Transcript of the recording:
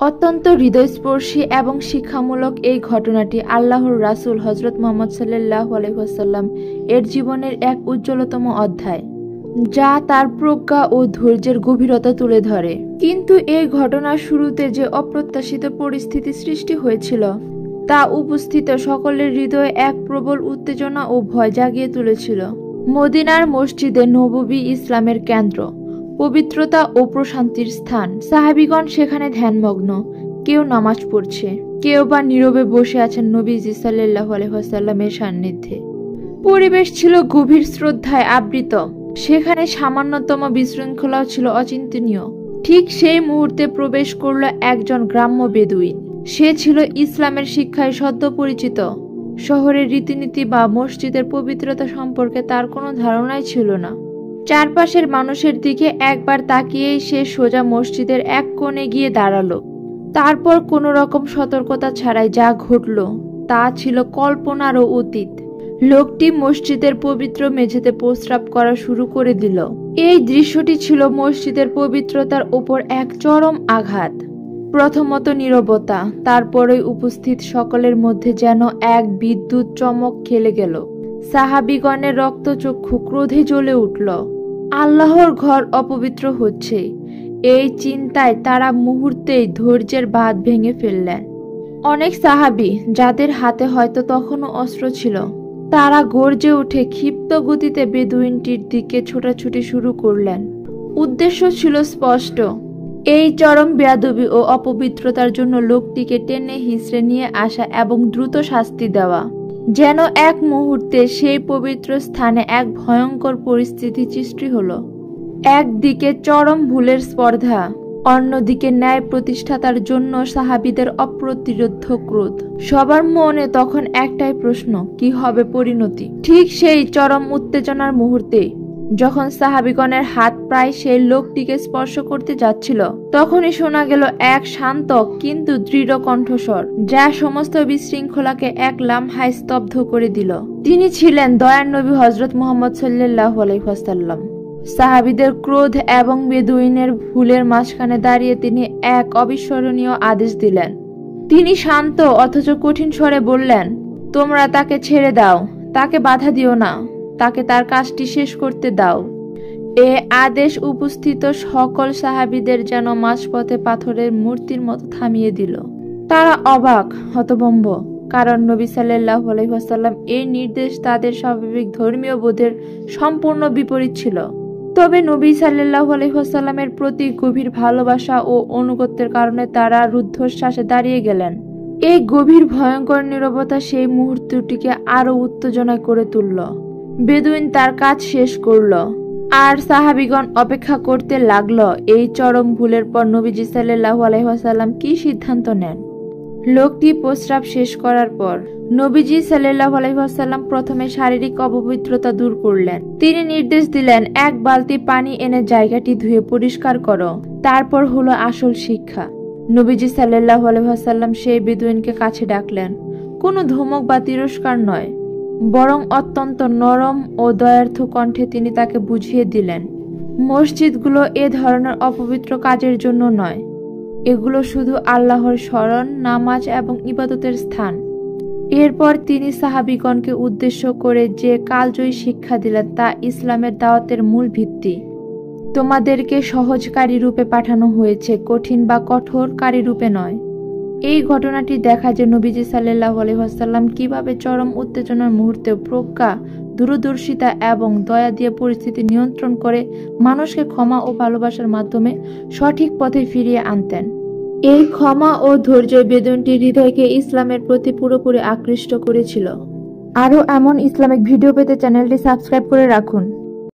অত্যন্ত হৃদয়স্পর্শী এবং শিক্ষামূলক এই ঘটনাটি আল্লাহর রাসূল হযরত মুহাম্মদ সাল্লাল্লাহু আলাইহি ওয়াসাল্লাম এর জীবনের এক উজ্জ্বলতম অধ্যায়, যা তার প্রজ্ঞা ও ধৈর্যের গভীরতা তুলে ধরে। কিন্তু এই ঘটনার শুরুতে যে অপ্রত্যাশিত পরিস্থিতি সৃষ্টি হয়েছিল তা উপস্থিত সকলের হৃদয়ে এক প্রবল উত্তেজনা ও ভয় জাগিয়ে তুলেছিল। মদিনার মসজিদে নববী ইসলামের কেন্দ্র, পবিত্রতা ও প্রশান্তির স্থান। সাহাবীগণ সেখানে ধ্যানমগ্ন, কেউ নামাজ পড়ছে, কেউ বা নীরবে বসে আছেন নবীজি সাল্লাল্লাহু আলাইহি ওয়াসাল্লামের সান্নিধ্যে। পরিবেশ ছিল গভীর শ্রদ্ধায় আবৃত, সেখানে সামান্যতম বিশৃঙ্খলাও ছিল অচিন্তনীয়। ঠিক সেই মুহূর্তে প্রবেশ করল একজন গ্রাম্য বেদুইন। সে ছিল ইসলামের শিক্ষায় সদ্য পরিচিত। শহরের রীতিনীতি বা মসজিদের পবিত্রতা সম্পর্কে তার কোনো ধারণাই ছিল না। চারপাশের মানুষের দিকে একবার তাকিয়েই সে সোজা মসজিদের এক কোণে গিয়ে দাঁড়ালো। তারপর কোনো রকম সতর্কতা ছাড়াই যা ঘটল তা ছিল কল্পনারও অতীত। লোকটি মসজিদের পবিত্র মেঝেতে প্রস্রাব করা শুরু করে দিল। এই দৃশ্যটি ছিল মসজিদের পবিত্রতার উপর এক চরম আঘাত। প্রথমত নীরবতা, তারপরেই উপস্থিত সকলের মধ্যে যেন এক বিদ্যুৎ চমক খেলে গেল। সাহাবীগণের রক্তচক্ষু ক্রোধে জ্বলে উঠল। আল্লাহর ঘর অপবিত্র হচ্ছে, এই চিন্তায় তারা মুহূর্তেই ধৈর্যের বাঁধ ভেঙে ফেললেন। অনেক সাহাবী, যাদের হাতে হয়তো তখনও অস্ত্র ছিল, তারা গর্জে উঠে ক্ষিপ্ত গতিতে বেদুইনটির দিকে ছোটাছুটি শুরু করলেন। উদ্দেশ্য ছিল স্পষ্ট, এই চরম বেয়াদবি ও অপবিত্রতার জন্য লোকটিকে টেনে হিঁচড়ে নিয়ে আসা এবং দ্রুত শাস্তি দেওয়া। যেন এক মুহূর্তে সেই পবিত্র স্থানে এক ভয়ঙ্কর পরিস্থিতি সৃষ্টি হলো। একদিকে চরম ভুলের স্পর্ধা, অন্যদিকে ন্যায় প্রতিষ্ঠাতার জন্য সাহাবীদের অপ্রতিরোধ্য ক্রোধ। সবার মনে তখন একটাই প্রশ্ন, কি হবে পরিণতি? ঠিক সেই চরম উত্তেজনার মুহূর্তে যখন সাহাবীগণের হাত প্রায় সেই লোকটিকে স্পর্শ করতে যাচ্ছিল, তখনই শোনা গেল এক শান্ত কিন্তু দৃঢ় কণ্ঠস্বর, যা সমস্ত বিশৃঙ্খলাকে এক লামহায় স্তব্ধ করে দিল। তিনি ছিলেন দয়ার নবী হযরত মুহাম্মদ সাল্লাল্লাহু আলাইহি ওয়াসাল্লাম। সাহাবীদের ক্রোধ এবং বেদুইনের ভুলের মাঝখানে দাঁড়িয়ে তিনি এক অবিস্মরণীয় আদেশ দিলেন। তিনি শান্ত অথচ কঠিন স্বরে বললেন, তোমরা তাকে ছেড়ে দাও, তাকে বাধা দিও না, তাকে তার কাজটি শেষ করতে দাও। এ আদেশ উপস্থিত সকল সাহাবীদের যেন মাঝপথে পাথরের মূর্তির মতো থামিয়ে দিল। তারা অবাক, হতভম্ব, কারণ নবী সাল্লাল্লাহু আলাইহি ওয়াসাল্লাম এই নির্দেশ তাদের স্বাভাবিক ধর্মীয় বোধের সম্পূর্ণ বিপরীত ছিল। তবে নবী সাল্লাল্লাহু আলাইহি ওয়াসাল্লামের প্রতি গভীর ভালোবাসা ও আনুগত্যের কারণে তারা রুদ্ধশ্বাসে দাঁড়িয়ে গেলেন। এই গভীর ভয়ঙ্কর নীরবতা সেই মুহূর্তটিকে আরো উত্তেজনা করে তুলল। বেদুইন তার কাজ শেষ করল, আর সাহাবীগণ অপেক্ষা করতে লাগলো এই চরম ভুলের পর নবীজি সাল্লাল্লাহু আলাইহি ওয়াসাল্লাম কি সিদ্ধান্ত নেন। লোকটি প্রস্রাব শেষ করার পর নবীজি সাল্লাল্লাহু আলাইহি ওয়াসাল্লাম প্রথমে শারীরিক অপবিত্রতা দূর করলেন। তিনি নির্দেশ দিলেন, এক বালতি পানি এনে জায়গাটি ধুয়ে পরিষ্কার করো। তারপর হলো আসল শিক্ষা। নবীজি সাল্লাল্লাহু আলাইহি ওয়াসাল্লাম সেই বেদুইনকে কাছে ডাকলেন। কোনো ধমক বা তিরস্কার নয়, বরং অত্যন্ত নরম ও দয়ার্থ কণ্ঠে তিনি তাকে বুঝিয়ে দিলেন, মসজিদগুলো এ ধরনের অপবিত্র কাজের জন্য নয়, এগুলো শুধু আল্লাহর স্মরণ, নামাজ এবং ইবাদতের স্থান। এরপর তিনি সাহাবীগণকে উদ্দেশ্য করে যে কালজয়ী শিক্ষা দিলেন তা ইসলামের দাওয়াতের মূল ভিত্তি। তোমাদেরকে সহজকারী রূপে পাঠানো হয়েছে, কঠিন বা কঠোরকারী রূপে নয়। এই ঘটনাটি দেখা যে নবীজি সাল্লাল্লাহু আলাইহি ওয়াসাল্লাম কিভাবে চরম উত্তেজনার মুহূর্তে প্রজ্ঞা, দূরদর্শিতা এবং দয়া দিয়ে পরিস্থিতি নিয়ন্ত্রণ করে মানুষকে ক্ষমা ও ভালোবাসার মাধ্যমে সঠিক পথে ফিরিয়ে আনতেন। এই ক্ষমা ও ধৈর্য বেদুইনটির হৃদয়কে ইসলামের প্রতি পুরোপুরি আকৃষ্ট করেছিল। আরও এমন ইসলামিক ভিডিও পেতে চ্যানেলটি সাবস্ক্রাইব করে রাখুন।